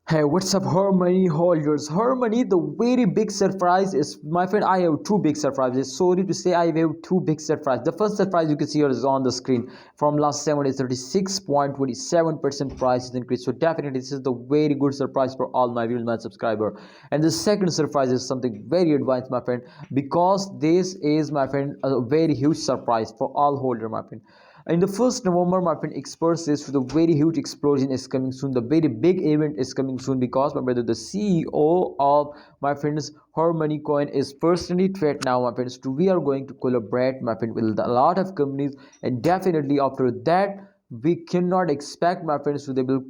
Hey, what's up, Harmony holders? Harmony, the very big surprise is, my friend, I have two big surprises. Sorry to say, I have two big surprises. The first surprise you can see here is on the screen. From last 7 days, 36.27% price is increased. So definitely, this is the very good surprise for all my viewers, my subscriber. And the second surprise is something very advanced, my friend, because this is, my friend, a very huge surprise for all holder, my friend. In the 1st November, my friend, experts says the very huge explosion is coming soon. The very big event is coming soon because my brother, the CEO of my friends Her Money Coin is personally trade now, my friends. We are going to collaborate, my friend, with a lot of companies, and definitely after that, we cannot expect, my friends, they will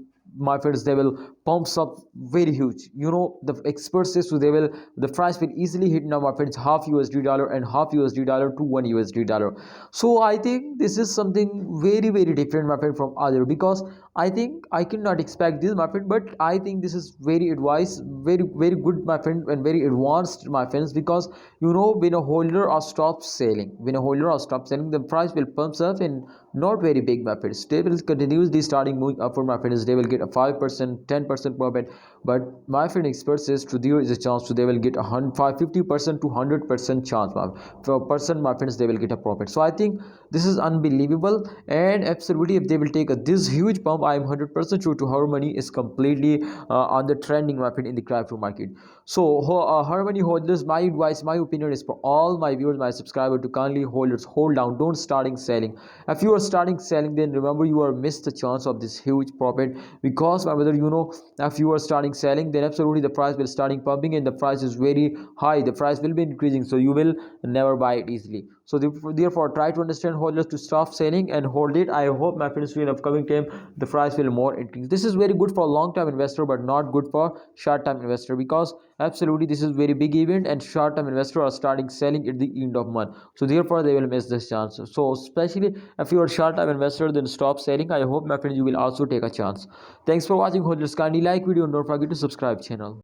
pumps up very huge. The experts say so they will, the price will easily hit now, my friends, half USD dollar and half USD dollar to 1 USD dollar. So I think this is something very different, my friend, from other, because I think I cannot expect this, my friend, but I think this is very advice, very good, my friend, and very advanced, my friends, because when a holder or stops selling, the price will pumps up and not very big, my friends. They will continuously starting moving upward, my friends. They will get a 5%, 10% profit, but my friend, expert says to there is a chance to they will get a 50% to 100% chance, for person, my friends, they will get a profit. So I think this is unbelievable, and absolutely, if they will take this huge pump, I am 100% sure to Her Money is completely on the trending, my friend, in the crypto market. So Her Money holders, my advice, my opinion is for all my viewers, my subscribers, to kindly holders hold down, don't starting selling. If you are starting selling, then remember you are missed the chance of this huge profit, because my brother, if you are starting selling, then absolutely the price will starting pumping, and the price is very high, the price will be increasing, so you will never buy it easily. So therefore, try to understand holders to stop selling and hold it. I hope, my friends, in upcoming time the price will more increase. This is very good for long term investor, but not good for short term investor, because absolutely this is very big event, and short term investor are starting selling at the end of month, so therefore they will miss this chance. So especially if you are short term investor, then stop selling. I hope, my friends, you will also take a chance. Thanks for watching holders. Kindly like video and don't forget to subscribe channel.